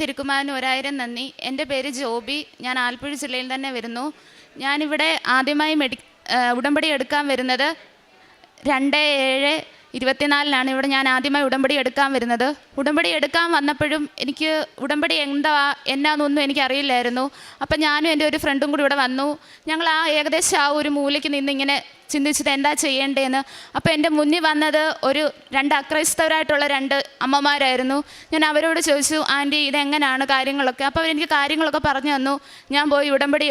തിരുക്കുമാരനും 1000 നന്ദി. എൻ്റെ പേര് ജോബി. ഞാൻ ആലപ്പുഴ ജില്ലയിൽ തന്നെ വരുന്നു. ഞാനിവിടെ ആദ്യമായി ഉടമ്പടി എടുക്കാൻ വരുന്നത് 2/7/24 ഇവിടെ ഞാൻ ആദ്യമായി ഉടമ്പടി എടുക്കാൻ വരുന്നത്. ഉടമ്പടി എടുക്കാൻ വന്നപ്പോഴും എനിക്ക് ഉടമ്പടി എന്നാന്നൊന്നും എനിക്കറിയില്ലായിരുന്നു. അപ്പം ഞാനും എൻ്റെ ഒരു ഫ്രണ്ടും കൂടി ഇവിടെ വന്നു. ഞങ്ങൾ ഏകദേശം ഒരു മൂലയ്ക്ക് നിന്ന് ഇങ്ങനെ ചിന്തിച്ചിട്ട് എന്താ ചെയ്യേണ്ടതെന്ന്. അപ്പോൾ എൻ്റെ മുന്നിൽ വന്നത് 2 അക്രൈസ്തവരായിട്ടുള്ള 2 അമ്മമാരായിരുന്നു. ഞാൻ അവരോട് ചോദിച്ചു, ആൻറ്റി ഇതെങ്ങനെയാണ് കാര്യങ്ങളൊക്കെ. അപ്പോൾ അവരെനിക്ക് കാര്യങ്ങളൊക്കെ പറഞ്ഞു തന്നു. ഞാൻ പോയി ഉടമ്പടി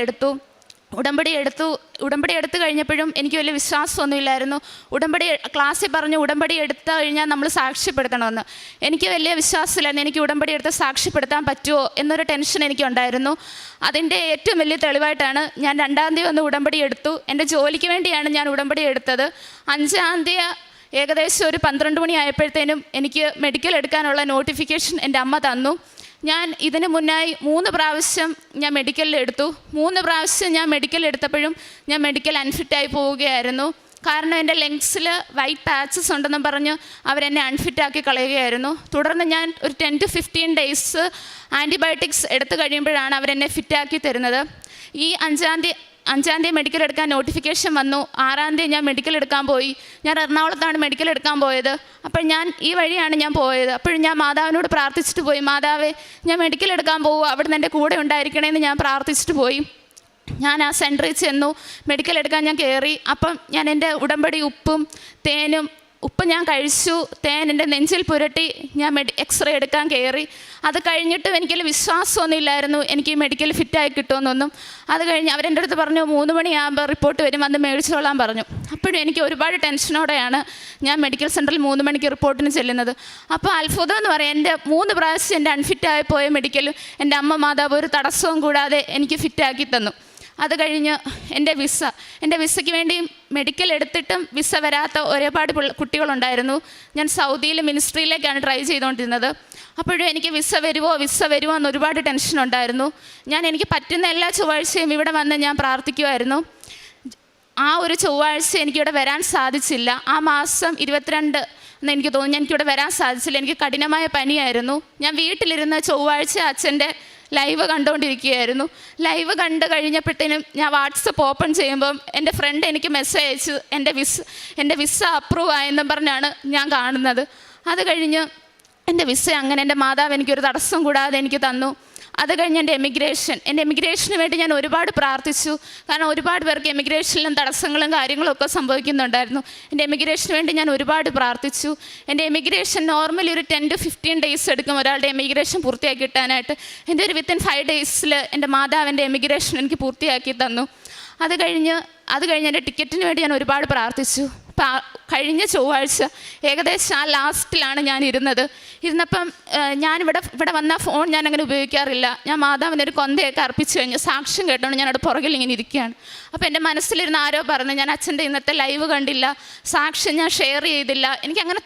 എടുത്തു കഴിഞ്ഞപ്പോഴും എനിക്ക് വലിയ വിശ്വാസമൊന്നുമില്ലായിരുന്നു. ക്ലാസ്സിൽ പറഞ്ഞു ഉടമ്പടി എടുത്തു കഴിഞ്ഞാൽ നമ്മൾ സാക്ഷ്യപ്പെടുത്തണമെന്ന്. എനിക്ക് വലിയ വിശ്വാസമില്ലായിരുന്നു എനിക്ക് ഉടമ്പടി എടുത്ത് സാക്ഷ്യപ്പെടുത്താൻ പറ്റുമോ എന്നൊരു ടെൻഷൻ എനിക്കുണ്ടായിരുന്നു. അതിൻ്റെ ഏറ്റവും വലിയ തെളിവായിട്ടാണ് ഞാൻ 2-ാം തീയതി വന്ന് ഉടമ്പടി എടുത്തു. എൻ്റെ ജോലിക്ക് വേണ്ടിയാണ് ഞാൻ ഉടമ്പടി എടുത്തത്. 5-ാം തീയതി ഏകദേശം ഒരു 12 മണി ആയപ്പോഴത്തേനും എനിക്ക് മെഡിക്കൽ എടുക്കാനുള്ള നോട്ടിഫിക്കേഷൻ എൻ്റെ അമ്മ തന്നു. ഞാൻ ഇതിന് മുന്നായി 3 പ്രാവശ്യം ഞാൻ മെഡിക്കലിൽ എടുത്തു. 3 പ്രാവശ്യം ഞാൻ മെഡിക്കൽ എടുത്തപ്പോഴും ഞാൻ മെഡിക്കൽ അൺഫിറ്റായി പോവുകയായിരുന്നു. കാരണം എൻ്റെ ലങ്സിൽ വൈറ്റ് പാച്ചസ് ഉണ്ടെന്നും പറഞ്ഞ് അവരെന്നെ അൺഫിറ്റാക്കി കളയുകയായിരുന്നു. തുടർന്ന് ഞാൻ ഒരു 10 to 15 ഡേയ്സ് ആൻറ്റിബയോട്ടിക്സ് എടുത്തു കഴിയുമ്പോഴാണ് അവരെന്നെ ഫിറ്റാക്കി തരുന്നത്. ഈ 5-ാം തീയതി മെഡിക്കൽ എടുക്കാൻ നോട്ടിഫിക്കേഷൻ വന്നു. 6-ാം തീയതി ഞാൻ മെഡിക്കൽ എടുക്കാൻ പോയി. ഞാൻ എറണാകുളത്താണ് മെഡിക്കൽ എടുക്കാൻ പോയത്. അപ്പോൾ ഞാൻ ഈ വഴിയാണ് ഞാൻ പോയത്. അപ്പോഴും ഞാൻ മാതാവിനോട് പ്രാർത്ഥിച്ചിട്ട് പോയി, മാതാവേ ഞാൻ മെഡിക്കൽ എടുക്കാൻ പോകും, അവിടുന്ന് എൻ്റെ കൂടെ ഉണ്ടായിരിക്കണമെന്ന് ഞാൻ പ്രാർത്ഥിച്ചിട്ട് പോയി. ഞാൻ ആ സെൻറ്ററിൽ ചെന്നു. മെഡിക്കൽ എടുക്കാൻ ഞാൻ കയറി. അപ്പം ഞാൻ എൻ്റെ ഉടമ്പടി ഉപ്പ് ഞാൻ കഴിച്ചു. തേൻ എൻ്റെ നെഞ്ചിൽ പുരട്ടി ഞാൻ എക്സ്റേ എടുക്കാൻ കയറി. അത് കഴിഞ്ഞിട്ടും എനിക്കൊരു വിശ്വാസമൊന്നും ഇല്ലായിരുന്നു എനിക്ക് ഈ മെഡിക്കൽ ഫിറ്റായി കിട്ടുമെന്നൊന്നും. അത് കഴിഞ്ഞ് അവരെൻ്റെ അടുത്ത് പറഞ്ഞു 3 മണിയാകുമ്പോൾ റിപ്പോർട്ട് വരും, വന്ന് മേടിച്ചോളാൻ പറഞ്ഞു. അപ്പോഴും എനിക്ക് ഒരുപാട് ടെൻഷനോടെയാണ് ഞാൻ മെഡിക്കൽ സെൻറ്ററിൽ 3 മണിക്ക് റിപ്പോർട്ടിന് ചെല്ലുന്നത്. അപ്പോൾ അത്ഭുതം എന്ന് പറയാം, എൻ്റെ 3 പ്രാവശ്യം എൻ്റെ അൺഫിറ്റായി പോയ മെഡിക്കലും എൻ്റെ അമ്മ മാതാവ് ഒരു തടസ്സവും കൂടാതെ എനിക്ക് ഫിറ്റാക്കി തന്നു. അത് കഴിഞ്ഞ് എൻ്റെ വിസയ്ക്ക് വേണ്ടി മെഡിക്കൽ എടുത്തിട്ടും വിസ വരാത്ത ഒരുപാട് കുട്ടികളുണ്ടായിരുന്നു. ഞാൻ സൗദിയിൽ മിനിസ്ട്രിയിലേക്കാണ് ട്രൈ ചെയ്തുകൊണ്ടിരുന്നത്. അപ്പോഴും എനിക്ക് വിസ വരുമോ എന്ന് ഒരുപാട് ടെൻഷനുണ്ടായിരുന്നു. എനിക്ക് പറ്റുന്ന എല്ലാ ചൊവ്വാഴ്ചയും ഇവിടെ വന്ന് ഞാൻ പ്രാർത്ഥിക്കുമായിരുന്നു. ആ ഒരു ചൊവ്വാഴ്ച എനിക്കിവിടെ വരാൻ സാധിച്ചില്ല. ആ മാസം 22 എന്ന് എനിക്ക് തോന്നുന്നു എനിക്കിവിടെ വരാൻ സാധിച്ചില്ല. എനിക്ക് കഠിനമായ പനിയായിരുന്നു. ഞാൻ വീട്ടിലിരുന്ന് ചൊവ്വാഴ്ച അച്ഛൻ്റെ ലൈവ് കണ്ടുകൊണ്ടിരിക്കുകയായിരുന്നു. ലൈവ് കണ്ടു കഴിഞ്ഞപ്പോഴത്തേനും ഞാൻ വാട്സപ്പ് ഓപ്പൺ ചെയ്യുമ്പം എൻ്റെ ഫ്രണ്ട് എനിക്ക് മെസ്സേജ് അയച്ചു, എൻ്റെ വിസ അപ്രൂവ് ആയെന്നും പറഞ്ഞാണ് ഞാൻ കാണുന്നത്. അത് കഴിഞ്ഞ് എൻ്റെ അങ്ങനെ എൻ്റെ മാതാവ് എനിക്കൊരു തടസ്സം കൂടാതെ എനിക്ക് തന്നു. അത് കഴിഞ്ഞ് എൻ്റെ എമിഗ്രേഷന് വേണ്ടി ഞാൻ ഒരുപാട് പ്രാർത്ഥിച്ചു. കാരണം ഒരുപാട് പേർക്ക് എമിഗ്രേഷനിലും തടസ്സങ്ങളും കാര്യങ്ങളൊക്കെ സംഭവിക്കുന്നുണ്ടായിരുന്നു. എൻ്റെ എമിഗ്രേഷന് വേണ്ടി ഞാൻ ഒരുപാട് പ്രാർത്ഥിച്ചു. എൻ്റെ എമിഗ്രേഷൻ നോർമലി ഒരു 10 to 15 ഡേയ്സ് എടുക്കും ഒരാളുടെ എമിഗ്രേഷൻ പൂർത്തിയാക്കി കിട്ടാനായിട്ട്. എൻ്റെ ഒരു വിത്തിൻ 5 ഡേയ്സിൽ എൻ്റെ മാതാവിൻ്റെ എമിഗ്രേഷൻ എനിക്ക് പൂർത്തിയാക്കി തന്നു. അത് കഴിഞ്ഞ് എൻ്റെ ടിക്കറ്റിന് വേണ്ടി ഞാൻ ഒരുപാട് പ്രാർത്ഥിച്ചു. കഴിഞ്ഞ ചൊവ്വാഴ്ച ഏകദേശം ആ ലാസ്റ്റിലാണ് ഞാൻ ഇരുന്നപ്പം ഇവിടെ വന്ന ഫോൺ ഞാൻ അങ്ങനെ ഉപയോഗിക്കാറില്ല. ഞാൻ മാതാവിനൊരു കൊന്തയൊക്കെ അർപ്പിച്ചു കഴിഞ്ഞ് സാക്ഷ്യം കേട്ടോണ്ട് ഞാനവിടെ പുറകിൽ ഇങ്ങനെ ഇരിക്കുകയാണ്. അപ്പോൾ എൻ്റെ മനസ്സിലിരുന്ന് ആരോ പറഞ്ഞു, ഞാൻ അച്ഛൻ്റെ ഇന്നത്തെ ലൈവ് കണ്ടില്ല, സാക്ഷ്യം ഞാൻ ഷെയർ ചെയ്തില്ല. എനിക്കങ്ങനെ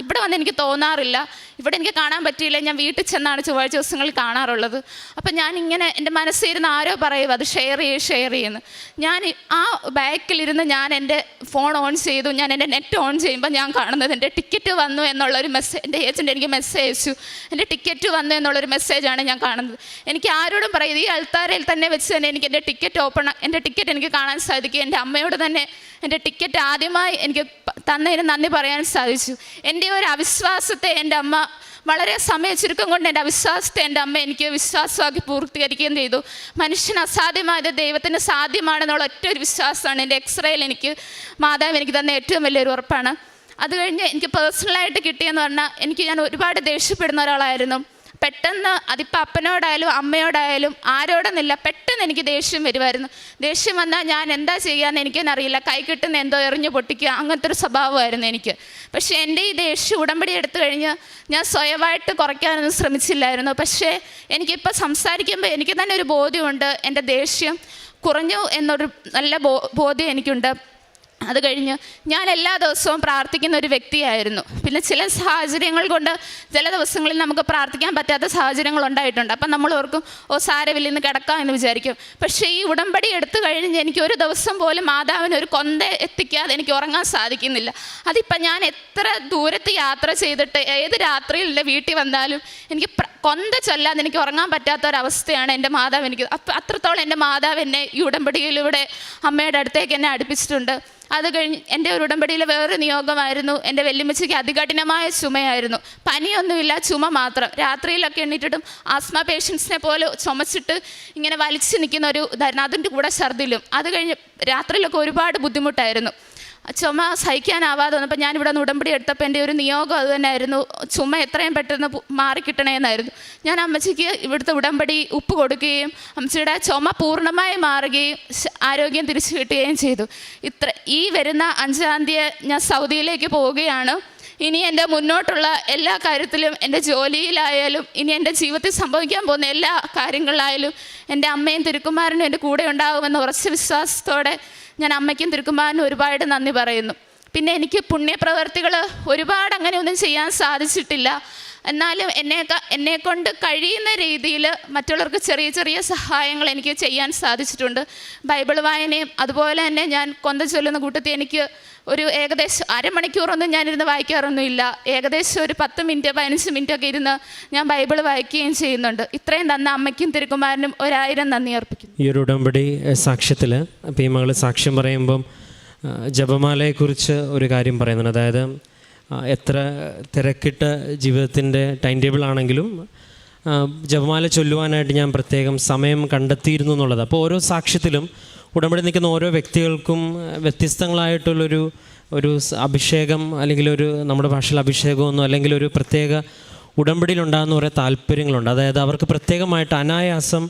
ഇവിടെ വന്ന് എനിക്ക് തോന്നാറില്ല, ഇവിടെ എനിക്ക് കാണാൻ പറ്റിയില്ല. ഞാൻ വീട്ടിൽ ചെന്നാണ് ചൊവ്വാഴ്ച ദിവസങ്ങളിൽ കാണാറുള്ളത്. അപ്പം ഞാനിങ്ങനെ എൻ്റെ മനസ്സിലിരുന്ന് ആരോ പറയുക അത് ഷെയർ ചെയ്യുന്നു. ഞാൻ ആ ബാക്കിലിരുന്ന് ഞാൻ എൻ്റെ ഫോൺ ഓൺ ചെയ്തു. ഞാൻ എൻ്റെ നെറ്റ് ഓൺ ചെയ്യുമ്പോൾ ഞാൻ കാണുന്നത് എൻ്റെ ടിക്കറ്റ് വന്നു എന്നുള്ളൊരു മെസ്സേജ്. എൻ്റെ ഏജൻറ്റ് എനിക്ക് മെസ്സേജ് അയച്ചു, എൻ്റെ ടിക്കറ്റ് വന്നു എന്നുള്ളൊരു മെസ്സേജാണ് ഞാൻ കാണുന്നത്. എനിക്ക് ആരോടും പറയുന്നത് ഈ അൾത്താരയിൽ തന്നെ വെച്ച് തന്നെ എനിക്ക് എൻ്റെ ടിക്കറ്റ് എനിക്ക് കാണാൻ സാധിക്കും. എൻ്റെ അമ്മയോട് തന്നെ എൻ്റെ ടിക്കറ്റ് ആദ്യമായി എനിക്ക് തന്നതിന് നന്ദി പറയാൻ സാധിച്ചു. എൻ്റെ ഒരു അവിശ്വാസത്തെ എൻ്റെ അമ്മ വളരെ ചുരുക്കം കൊണ്ട് എൻ്റെ അവിശ്വാസത്തെ എൻ്റെ അമ്മ എനിക്ക് വിശ്വാസമാക്കി പൂർത്തീകരിക്കുകയും ചെയ്തു. മനുഷ്യന് അസാധ്യമായത് ദൈവത്തിന് സാധ്യമാണെന്നുള്ള ഒറ്റ ഒരു വിശ്വാസമാണ് എൻ്റെ എക്സ്റേയിൽ മാതാവ് എനിക്ക് തന്ന ഏറ്റവും വലിയൊരു ഉറപ്പാണ്. അത് കഴിഞ്ഞ് എനിക്ക് പേഴ്സണലായിട്ട് കിട്ടിയെന്ന് പറഞ്ഞാൽ ഞാൻ ഒരുപാട് ദേഷ്യപ്പെടുന്ന ഒരാളായിരുന്നു. പെട്ടെന്ന് അതിപ്പോൾ അപ്പനോടായാലും അമ്മയോടായാലും ആരോടെന്നില്ല, പെട്ടെന്ന് എനിക്ക് ദേഷ്യം വരുമായിരുന്നു. ദേഷ്യം വന്നാൽ ഞാൻ എന്താ ചെയ്യാമെന്ന് എനിക്കെന്നറിയില്ല, കൈ കിട്ടുന്ന എന്തോ എറിഞ്ഞു പൊട്ടിക്കുക, അങ്ങനത്തെ ഒരു സ്വഭാവമായിരുന്നു എനിക്ക്. പക്ഷേ എൻ്റെ ഈ ദേഷ്യം ഉടമ്പടി എടുത്തു കഴിഞ്ഞ് ഞാൻ സ്വയമായിട്ട് കുറയ്ക്കാനൊന്നും ശ്രമിച്ചില്ലായിരുന്നു. പക്ഷേ എനിക്കിപ്പോൾ സംസാരിക്കുമ്പോൾ എനിക്ക് തന്നെ ഒരു ബോധ്യമുണ്ട്, എൻ്റെ ദേഷ്യം കുറഞ്ഞു എന്നൊരു നല്ല ബോധ്യം എനിക്കുണ്ട്. അത് കഴിഞ്ഞ് ഞാൻ എല്ലാ ദിവസവും പ്രാർത്ഥിക്കുന്ന ഒരു വ്യക്തിയായിരുന്നു. പിന്നെ ചില സാഹചര്യങ്ങൾ കൊണ്ട് ചില ദിവസങ്ങളിൽ നമുക്ക് പ്രാർത്ഥിക്കാൻ പറ്റാത്ത സാഹചര്യങ്ങൾ ഉണ്ടായിട്ടുണ്ട്. അപ്പം നമ്മൾ ഓർക്കും സാരമില്ല ഇന്ന് കിടക്കാം എന്ന് വിചാരിക്കും. പക്ഷേ ഈ ഉടമ്പടി എടുത്തു കഴിഞ്ഞ് എനിക്ക് ഒരു ദിവസം പോലും മാതാവിന് ഒരു കൊന്ത എത്തിക്കാതെ എനിക്ക് ഉറങ്ങാൻ സാധിക്കുന്നില്ല. അതിപ്പം ഞാൻ എത്ര ദൂരത്ത് യാത്ര ചെയ്തിട്ട് ഏത് രാത്രിയിൽ വീട്ടിൽ വന്നാലും എനിക്ക് കൊന്ത ചൊല്ലാതെ എനിക്ക് ഉറങ്ങാൻ പറ്റാത്തൊരവസ്ഥയാണ് എൻ്റെ മാതാവ് എനിക്ക്. അത്രത്തോളം എൻ്റെ മാതാവ് എന്നെ ഈ ഉടമ്പടിയിലൂടെ അമ്മയുടെ അടുത്തേക്ക് എന്നെ അടുപ്പിച്ചിട്ടുണ്ട്. അത് കഴിഞ്ഞ് എൻ്റെ ഒരു ഉടമ്പടിയിൽ വേറൊരു നിയോഗമായിരുന്നു. എൻ്റെ വല്യമ്മച്ചിക്ക് അതികഠിനമായ ചുമയായിരുന്നു. പനിയൊന്നുമില്ല, ചുമ മാത്രം. രാത്രിയിലൊക്കെ എണ്ണീറ്റിട്ടും ആസ്മ പേഷ്യൻസിനെ പോലെ ചുമച്ചിട്ട് ഇങ്ങനെ വലിച്ചു നിൽക്കുന്ന ഒരു ഇതായിരുന്നു. അതിൻ്റെ കൂടെ ഛർദിലും. അത് കഴിഞ്ഞ് രാത്രിയിലൊക്കെ ഒരുപാട് ബുദ്ധിമുട്ടായിരുന്നു. ചുമ സഹിക്കാനാവാതെ വന്നപ്പോൾ ഞാനിവിടെ നിന്ന് ഉടമ്പടി എടുത്തപ്പോൾ എൻ്റെ ഒരു നിയോഗം അത് തന്നെയായിരുന്നു, ചുമ എത്രയും പെട്ടെന്ന് മാറിക്കിട്ടണമെന്നായിരുന്നു. ഞാൻ അമ്മച്ചിക്ക് ഇവിടുത്തെ ഉടമ്പടി ഉപ്പ് കൊടുക്കുകയും അമ്മച്ചിയുടെ ചുമ പൂർണ്ണമായി മാറുകയും ആരോഗ്യം തിരിച്ചു കിട്ടുകയും ചെയ്തു. ഈ വരുന്ന 5-ാം തീയതി ഞാൻ സൗദിയിലേക്ക് പോവുകയാണ്. ഇനി എൻ്റെ മുന്നോട്ടുള്ള എല്ലാ കാര്യത്തിലും, എൻ്റെ ജോലിയിലായാലും ഇനി എൻ്റെ ജീവിതത്തിൽ സംഭവിക്കാൻ പോകുന്ന എല്ലാ കാര്യങ്ങളിലായാലും എൻ്റെ അമ്മയും തിരുക്കുമാരനും എൻ്റെ കൂടെ ഉണ്ടാകുമെന്ന ഉറച്ച വിശ്വാസത്തോടെ ഞാൻ അമ്മയ്ക്കും തിരുക്കുമാരനും ഒരുപാട് നന്ദി പറയുന്നു. പിന്നെ എനിക്ക് പുണ്യപ്രവർത്തികൾ ഒരുപാട് അങ്ങനെയൊന്നും ചെയ്യാൻ സാധിച്ചിട്ടില്ല. എന്നാലും എന്നെക്കൊണ്ട് കഴിയുന്ന രീതിയിൽ മറ്റുള്ളവർക്ക് ചെറിയ ചെറിയ സഹായങ്ങൾ എനിക്ക് ചെയ്യാൻ സാധിച്ചിട്ടുണ്ട്. ബൈബിൾ വായനയും അതുപോലെ തന്നെ ഞാൻ കൊന്ത ചൊല്ലുന്ന കൂട്ടത്തിൽ എനിക്ക് ഒരു ഏകദേശം അരമണിക്കൂറൊന്നും ഞാനിരുന്ന് വായിക്കാറൊന്നുമില്ല. ഏകദേശം ഒരു 10 മിനിറ്റ് 15 മിനിറ്റൊക്കെ ഇരുന്ന് ഞാൻ ബൈബിൾ വായിക്കുകയും ചെയ്യുന്നുണ്ട്. ഇത്രയും തന്ന അമ്മയ്ക്കും തിരുക്കുമാരനും 1000 നന്ദി അർപ്പിക്കുന്നു. ഈ ഒരു ഉടമ്പടി സാക്ഷ്യത്തിൽ ഇപ്പം ഈ മകൾ സാക്ഷ്യം പറയുമ്പം ജപമാലയെക്കുറിച്ച് ഒരു കാര്യം പറയുന്നുണ്ട്. അതായത് എത്ര തിരക്കിട്ട ജീവിതത്തിൻ്റെ ടൈം ടേബിൾ ആണെങ്കിലും ജപമാല ചൊല്ലുവാനായിട്ട് ഞാൻ പ്രത്യേകം സമയം കണ്ടെത്തിയിരുന്നു എന്നുള്ളത്. അപ്പോൾ ഓരോ സാക്ഷ്യത്തിലും ഉടമ്പടി നിൽക്കുന്ന ഓരോ വ്യക്തികൾക്കും വ്യത്യസ്തങ്ങളായിട്ടുള്ളൊരു അഭിഷേകം, അല്ലെങ്കിൽ നമ്മുടെ ഭാഷയിൽ അഭിഷേകമൊന്നും, അല്ലെങ്കിൽ ഒരു പ്രത്യേക ഉടമ്പടിയിലുണ്ടാകുന്ന കുറേ താല്പര്യങ്ങളുണ്ട്. അതായത് അവർക്ക് പ്രത്യേകമായിട്ട് അനായാസം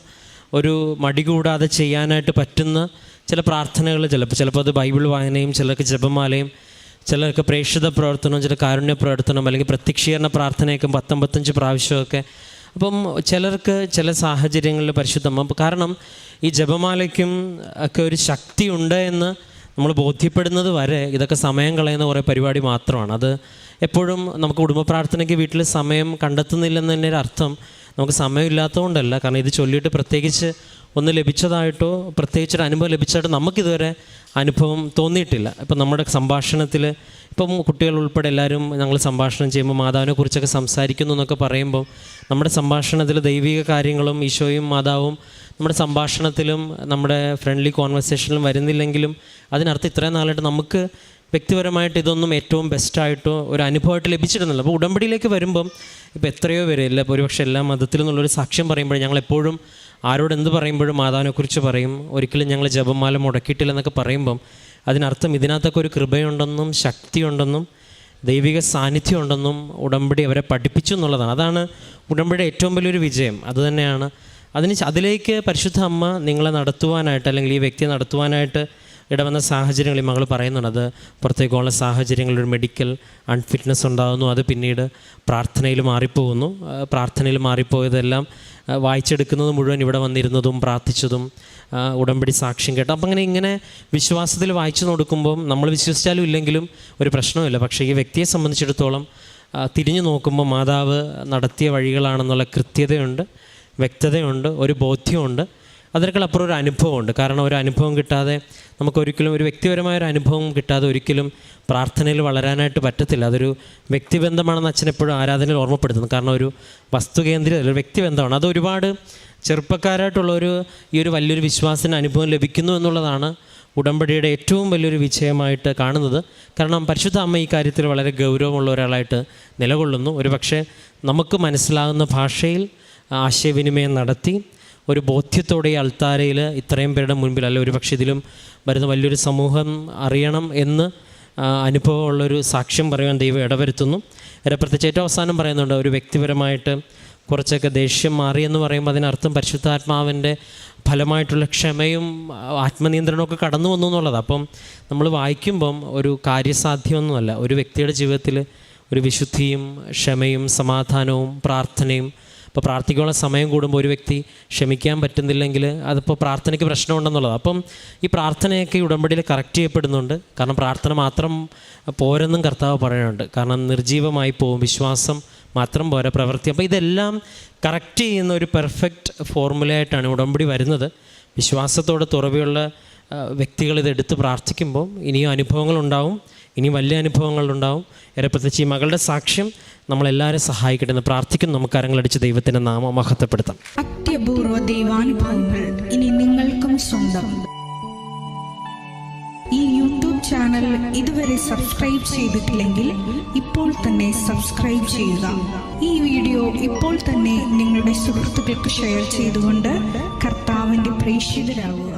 ഒരു മടി കൂടാതെ ചെയ്യാനായിട്ട് പറ്റുന്ന ചില പ്രാർത്ഥനകൾ, ചിലപ്പോൾ അത് ബൈബിൾ വായനയും, ചിലർക്ക് ജപമാലയും, ചിലർക്ക് പ്രേക്ഷിത പ്രവർത്തനവും, ചില കാരുണ്യ പ്രവർത്തനം, അല്ലെങ്കിൽ പ്രത്യക്ഷീകരണ പ്രാർത്ഥനയൊക്കെ 10-15 പ്രാവശ്യമൊക്കെ. അപ്പം ചിലർക്ക് ചില സാഹചര്യങ്ങളിൽ പരിശുദ്ധം. കാരണം ഈ ജപമാലയ്ക്കും ഒക്കെ ഒരു ശക്തിയുണ്ട് എന്ന് നമ്മൾ ബോധ്യപ്പെടുന്നത് വരെ ഇതൊക്കെ സമയം കളയുന്ന കുറേ പരിപാടി മാത്രമാണ്. അത് എപ്പോഴും നമുക്ക് കുടുംബ പ്രാർത്ഥനയ്ക്ക് വീട്ടിൽ സമയം കണ്ടെത്തുന്നില്ലെന്ന് തന്നെ ഒരു അർത്ഥം നമുക്ക് സമയമില്ലാത്തതുകൊണ്ടല്ല. കാരണം ഇത് ചൊല്ലിയിട്ട് പ്രത്യേകിച്ച് ഒന്ന് ലഭിച്ചതായിട്ടോ പ്രത്യേകിച്ചൊരു അനുഭവം ലഭിച്ചതായിട്ട് നമുക്കിതുവരെ അനുഭവം തോന്നിയിട്ടില്ല. ഇപ്പം നമ്മുടെ സംഭാഷണത്തിൽ ഇപ്പം കുട്ടികൾ ഉൾപ്പെടെ എല്ലാവരും ഞങ്ങൾ സംഭാഷണം ചെയ്യുമ്പോൾ മാതാവിനെ കുറിച്ചൊക്കെ സംസാരിക്കുന്നു എന്നൊക്കെ പറയുമ്പോൾ നമ്മുടെ സംഭാഷണത്തിൽ ദൈവിക കാര്യങ്ങളും ഈശോയും മാതാവും നമ്മുടെ സംഭാഷണത്തിലും നമ്മുടെ ഫ്രണ്ട്ലി കോൺവെർസേഷനിലും വരുന്നില്ലെങ്കിലും അതിനർത്ഥം ഇത്രയും നാളായിട്ട് നമുക്ക് വ്യക്തിപരമായിട്ട് ഇതൊന്നും ഏറ്റവും ബെസ്റ്റായിട്ടോ ഒരു അനുഭവമായിട്ട് ലഭിച്ചിരുന്നില്ല. അപ്പോൾ ഉടമ്പടിയിലേക്ക് വരുമ്പം ഇപ്പോൾ എത്രയോ പേര് ഒരുപക്ഷെ എല്ലാ മതത്തിൽ നിന്നുള്ളൊരു സാക്ഷ്യം പറയുമ്പോൾ ഞങ്ങളെപ്പോഴും ആരോട് എന്ത് പറയുമ്പോഴും മാതാവിനെക്കുറിച്ച് പറയും. ഒരിക്കലും ഞങ്ങൾ ജപമാല മുടക്കിയിട്ടില്ലെന്നൊക്കെ പറയുമ്പം അതിനർത്ഥം ഇതിനകത്തൊക്കെ ഒരു കൃപയുണ്ടെന്നും ശക്തിയുണ്ടെന്നും ദൈവിക സാന്നിധ്യം ഉണ്ടെന്നും ഉടമ്പടി അവരെ പഠിപ്പിച്ചു എന്നുള്ളതാണ്. അതാണ് ഉടമ്പടിയുടെ ഏറ്റവും വലിയൊരു വിജയം. അതുതന്നെയാണ് അതിലേക്ക് പരിശുദ്ധ അമ്മ നിങ്ങളെ നടത്തുവാനായിട്ട്, അല്ലെങ്കിൽ ഈ വ്യക്തിയെ നടത്തുവാനായിട്ട് ഇടവന്ന സാഹചര്യങ്ങൾ ഈ മകൾ പറയുന്നുണ്ട്. അത് പുറത്തേക്കുള്ള സാഹചര്യങ്ങളിൽ ഒരു മെഡിക്കൽ അൺഫിറ്റ്നസ് ഉണ്ടാകുന്നു. അത് പിന്നീട് പ്രാർത്ഥനയിൽ മാറിപ്പോകുന്നു. പ്രാർത്ഥനയിൽ മാറിപ്പോയതെല്ലാം വായിച്ചെടുക്കുന്നത് മുഴുവൻ ഇവിടെ വന്നിരുന്നതും പ്രാർത്ഥിച്ചതും ഉടമ്പടി സാക്ഷ്യം കേട്ടോ. അപ്പം ഇങ്ങനെ വിശ്വാസത്തിൽ വായിച്ചു നോക്കുമ്പം നമ്മൾ വിശ്വസിച്ചാലും ഇല്ലെങ്കിലും ഒരു പ്രശ്നമില്ല. പക്ഷേ ഈ വ്യക്തിയെ സംബന്ധിച്ചിടത്തോളം തിരിഞ്ഞു നോക്കുമ്പോൾ മാതാവ് നടത്തിയ വഴികളാണെന്നുള്ള കൃത്യതയുണ്ട്, വ്യക്തതയുണ്ട്, ഒരു ബോധ്യമുണ്ട്. അതിനേക്കാളപ്പുറം ഒരു അനുഭവമുണ്ട്. കാരണം ഒരു അനുഭവം കിട്ടാതെ നമുക്കൊരിക്കലും, ഒരു വ്യക്തിപരമായൊരു അനുഭവം കിട്ടാതെ ഒരിക്കലും പ്രാർത്ഥനയിൽ വളരാനായിട്ട് പറ്റത്തില്ല. അതൊരു വ്യക്തിബന്ധമാണെന്ന് അച്ഛൻ എപ്പോഴും ആരാധനയിൽ ഓർമ്മപ്പെടുത്തുന്നു. കാരണം ഒരു വസ്തുകേന്ദ്രീയ ഒരു വ്യക്തിബന്ധമാണ്. അത് ഒരുപാട് ചെറുപ്പക്കാരായിട്ടുള്ളൊരു ഈ ഒരു വലിയൊരു വിശ്വാസത്തിന് അനുഭവം ലഭിക്കുന്നു എന്നുള്ളതാണ് ഉടമ്പടിയുടെ ഏറ്റവും വലിയൊരു വിജയമായിട്ട് കാണുന്നത്. കാരണം പരിശുദ്ധ അമ്മ ഈ കാര്യത്തിൽ വളരെ ഗൗരവമുള്ള ഒരാളായിട്ട് നിലകൊള്ളുന്നു. ഒരു പക്ഷേ നമുക്ക് മനസ്സിലാകുന്ന ഭാഷയിൽ ആശയവിനിമയം നടത്തി ഒരു ബോധ്യത്തോടെ ഈ അൾത്താരയിൽ ഇത്രയും പേരുടെ മുൻപിൽ, അല്ല ഒരു പക്ഷേ ഇതിലും വരുന്ന വലിയൊരു സമൂഹം അറിയണം എന്ന് അനുഭവമുള്ളൊരു സാക്ഷ്യം പറയുവാൻ ദൈവം ഇടവരുത്തുന്നു. പ്രത്യേകിച്ച് ഏറ്റവും അവസാനം പറയുന്നുണ്ട്, ഒരു വ്യക്തിപരമായിട്ട് കുറച്ചൊക്കെ ദേഷ്യം മാറിയെന്ന് പറയുമ്പോൾ അതിനർത്ഥം പരിശുദ്ധാത്മാവിൻ്റെ ഫലമായിട്ടുള്ള ക്ഷമയും ആത്മനിയന്ത്രണമൊക്കെ കടന്നു വന്നു എന്നുള്ളത്. അപ്പം നമ്മൾ വായിക്കുമ്പം ഒരു കാര്യസാധ്യമൊന്നുമല്ല. ഒരു വ്യക്തിയുടെ ജീവിതത്തിൽ ഒരു വിശുദ്ധിയും ക്ഷമയും സമാധാനവും പ്രാർത്ഥനയും. ഇപ്പോൾ പ്രാർത്ഥിക്കാനുള്ള സമയം കൂടുമ്പോൾ ഒരു വ്യക്തി ക്ഷമിക്കാൻ പറ്റുന്നില്ലെങ്കിൽ അതിപ്പോൾ പ്രാർത്ഥനയ്ക്ക് പ്രശ്നമുണ്ടെന്നുള്ളത്. അപ്പം ഈ പ്രാർത്ഥനയൊക്കെ ഉടമ്പടിയിൽ കറക്റ്റ് ചെയ്യപ്പെടുന്നുണ്ട്. കാരണം പ്രാർത്ഥന മാത്രം പോരെന്നും കർത്താവ് പറയുന്നുണ്ട്. കാരണം നിർജീവമായി പോകും, വിശ്വാസം മാത്രം പോരാ, പ്രവൃത്തി. അപ്പോൾ ഇതെല്ലാം കറക്റ്റ് ചെയ്യുന്ന ഒരു പെർഫെക്റ്റ് ഫോർമുലയായിട്ടാണ് ഉടമ്പടി വരുന്നത്. വിശ്വാസത്തോടെ തുറവിയുള്ള വ്യക്തികൾ ഇതെടുത്ത് പ്രാർത്ഥിക്കുമ്പോൾ ഇനിയും അനുഭവങ്ങളുണ്ടാവും, ഇനി വലിയ അനുഭവങ്ങളുണ്ടാവും. പ്രത്യേകിച്ച് ഈ മകളുടെ സാക്ഷ്യം നമ്മളെല്ലാവരും സഹായിക്കട്ടെ എന്ന് പ്രാർത്ഥിക്കുന്നു. നമുക്ക് കരങ്ങളടിച്ച് ദൈവത്തിൻ്റെ നാമം മഹത്വപ്പെടുത്താം. അത്യപൂർവ ദൈവാനുഭവങ്ങൾ ഇനി നിങ്ങൾക്കും സ്വന്തം. ഈ യൂട്യൂബ് ചാനൽ ഇതുവരെ സബ്സ്ക്രൈബ് ചെയ്തിട്ടില്ലെങ്കിൽ ഇപ്പോൾ തന്നെ സബ്സ്ക്രൈബ് ചെയ്യുക. ഈ വീഡിയോ ഇപ്പോൾ തന്നെ നിങ്ങളുടെ സുഹൃത്തുക്കൾക്ക് ഷെയർ ചെയ്തുകൊണ്ട് കർത്താവിൻ്റെ പ്രേക്ഷിതരാകുക.